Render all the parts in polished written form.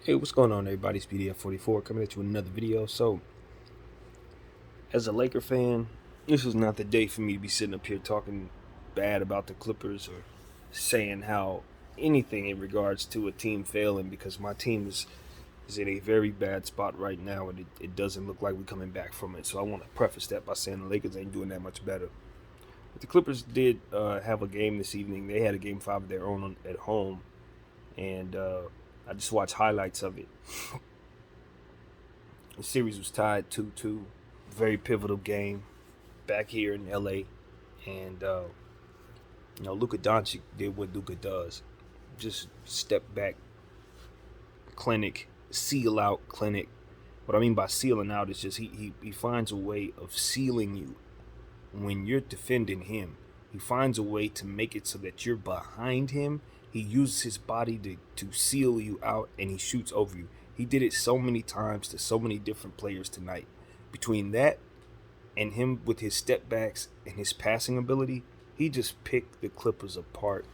Hey, what's going on, everybody? It's BDF44 coming at you with another video. So, as a Laker fan, this was not the day for me to be sitting up here talking bad about the Clippers or saying how anything in regards to a team failing, because my team is in a very bad spot right now, and it doesn't look like we're coming back from it. So I want to preface that by saying the Lakers ain't doing that much better. But the Clippers did have a game this evening. They had a game 5 of their own at home, and I just watched highlights of it. The series was tied 2-2. Very pivotal game back here in LA. And, Luka Doncic did what Luka does. Just step back, clinic, seal out, clinic. What I mean by sealing out is just he finds a way of sealing you when you're defending him. He finds a way to make it so that you're behind him. He uses his body to seal you out, and he shoots over you. He did it so many times to so many different players tonight. Between that and him with his step backs and his passing ability, he just picked the Clippers apart.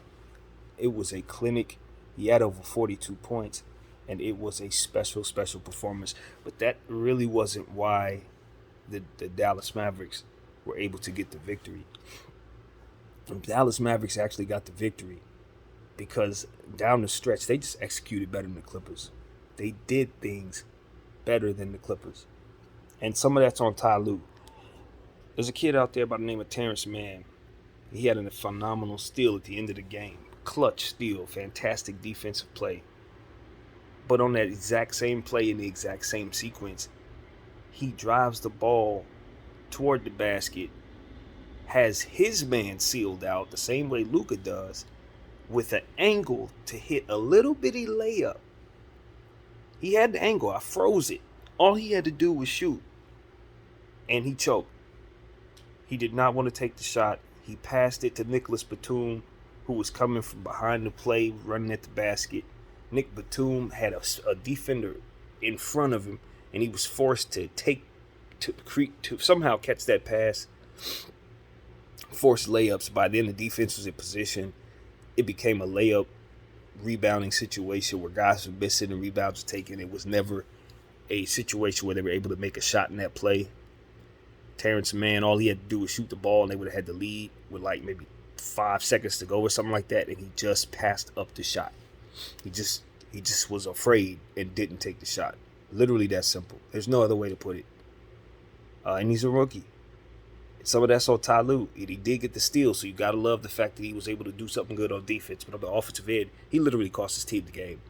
It was a clinic. He had over 42 points, and it was a special performance. But that really wasn't why the Dallas Mavericks were able to get the victory. The Dallas Mavericks actually got the victory because down the stretch, they just executed better than the Clippers. They did things better than the Clippers. And some of that's on Ty Lue. There's a kid out there by the name of Terrence Mann. He had a phenomenal steal at the end of the game. Clutch steal, fantastic defensive play. But on that exact same play in the exact same sequence, he drives the ball toward the basket, has his man sealed out the same way Luka does, with an angle to hit a little bitty layup. He had the angle. I froze it. All he had to do was shoot. And he choked. He did not want to take the shot. He passed it to Nicholas Batum, who was coming from behind the play, running at the basket. Nick Batum had a defender in front of him, and he was forced to somehow catch that pass. Forced layups. By then, the defense was in position. It became a layup rebounding situation where guys were missing and rebounds were taken. It was never a situation where they were able to make a shot in that play. Terrence Mann, all he had to do was shoot the ball, and they would have had the lead with like maybe 5 seconds to go or something like that, and he just passed up the shot. He just was afraid and didn't take the shot. Literally that simple. There's no other way to put it. And he's a rookie. Some of that's on Ty Lue. He did get the steal, so you got to love the fact that he was able to do something good on defense. But on the offensive end, he literally cost his team the game.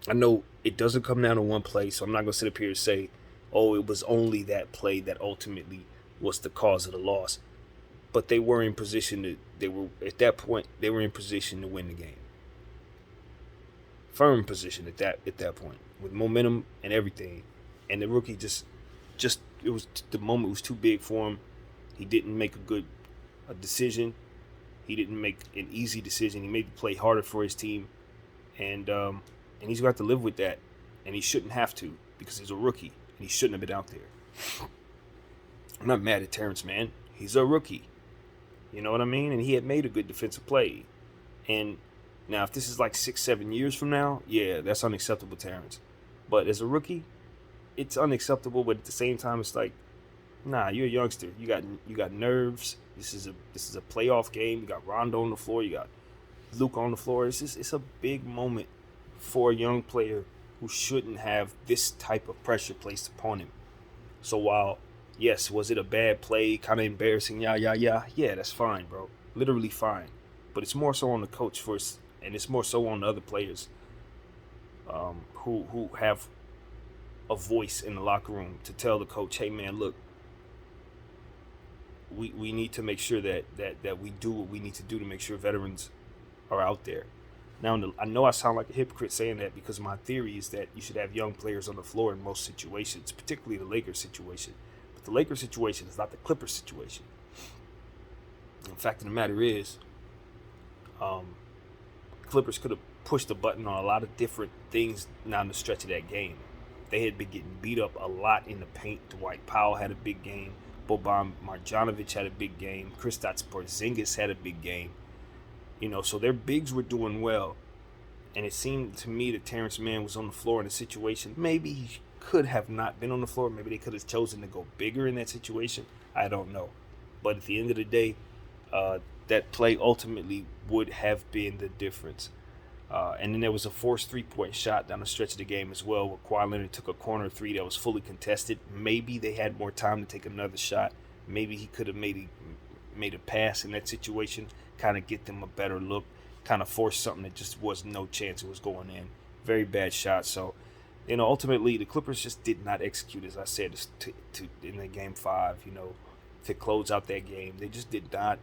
I know it doesn't come down to one play, so I'm not going to sit up here and say, oh, it was only that play that ultimately was the cause of the loss. But they were in position at that point, they were in position to win the game. Firm position at that point, with momentum and everything. And the rookie just it was, the moment was too big for him. He didn't make a decision. He didn't make an easy decision. He made the play harder for his team, and he's got to live with that. And he shouldn't have to, because he's a rookie and he shouldn't have been out there. I'm not mad at Terrence, man. He's a rookie. You know what I mean? And he had made a good defensive play. And now, if this is like 6-7 years from now, yeah, that's unacceptable, Terrence. But as a rookie, it's unacceptable. But at the same time, it's like, nah, you're a youngster. You got nerves. This is a playoff game. You got Rondo on the floor. You got Luke on the floor. It's a big moment for a young player who shouldn't have this type of pressure placed upon him. So while, yes, was it a bad play, kind of embarrassing, yeah, that's fine, bro. Literally fine. But it's more so on the coach first, and it's more so on the other players who have a voice in the locker room to tell the coach, hey, man, look, we need to make sure that we do what we need to do to make sure veterans are out there. Now, I know I sound like a hypocrite saying that, because my theory is that you should have young players on the floor in most situations, particularly the Lakers situation. But the Lakers situation is not the Clippers situation. The fact of the matter is, Clippers could have pushed the button on a lot of different things down the stretch of that game. They had been getting beat up a lot in the paint. Dwight Powell had a big game. Boban Marjanovic had a big game. Kristaps Porzingis had a big game. So their bigs were doing well. And it seemed to me that Terrence Mann was on the floor in a situation. Maybe he could have not been on the floor. Maybe they could have chosen to go bigger in that situation. I don't know. But at the end of the day, that play ultimately would have been the difference. And then there was a forced three-point shot down the stretch of the game as well, where Kawhi Leonard took a corner three that was fully contested. Maybe they had more time to take another shot. Maybe he could have made a pass in that situation, kind of get them a better look, kind of force something that just was no chance it was going in. Very bad shot. So, ultimately the Clippers just did not execute, as I said, in the game 5. To close out that game, they just did not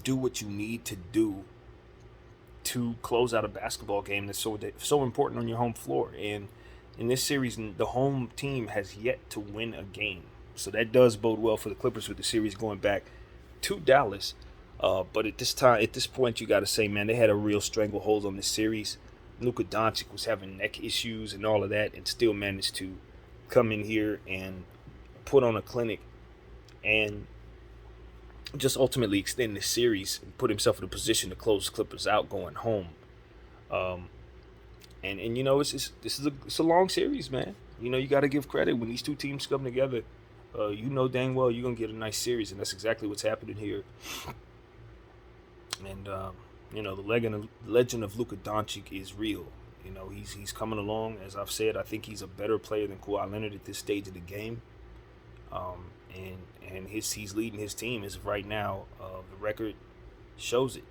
do what you need to do to close out a basketball game that's so important on your home floor. And in this series, the home team has yet to win a game. So that does bode well for the Clippers with the series going back to Dallas. But at this point, you got to say, man, they had a real stranglehold on this series. Luka Doncic was having neck issues and all of that, and still managed to come in here and put on a clinic and just ultimately extend the series and put himself in a position to close the Clippers out going home. It's a long series, man. You got to give credit when these two teams come together. Dang well you're gonna get a nice series, and that's exactly what's happening here. And the legend of Luka Doncic is real. He's coming along. As I've said, I think he's a better player than Kawhi Leonard at this stage of the game. And he's leading his team as of right now. The record shows it.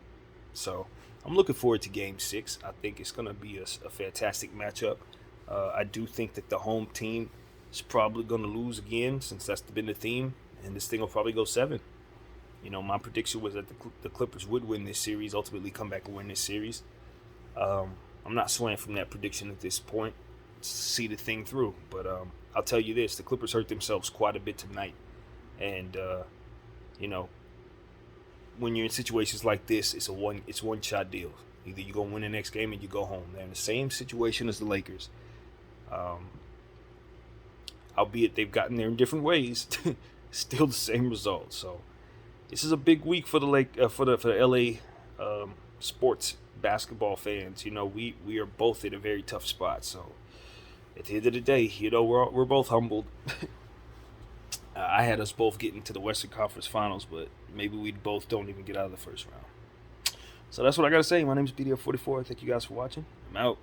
So I'm looking forward to Game 6. I think it's going to be a fantastic matchup. I do think that the home team is probably going to lose again, since that's been the theme, and this thing will probably go 7. My prediction was that the Clippers would win this series, ultimately come back and win this series. I'm not swaying from that prediction at this point. See the thing through, but I'll tell you this: the Clippers hurt themselves quite a bit tonight, and when you're in situations like this, it's one shot deal. Either you go win the next game and you go home. They're in the same situation as the Lakers, albeit they've gotten there in different ways. Still the same result. So this is a big week for the LA sports basketball fans. We are both in a very tough spot. So at the end of the day, we're both humbled. I had us both getting to the Western Conference Finals, but maybe we both don't even get out of the first round. So that's what I got to say. My name is BDF44. Thank you guys for watching. I'm out.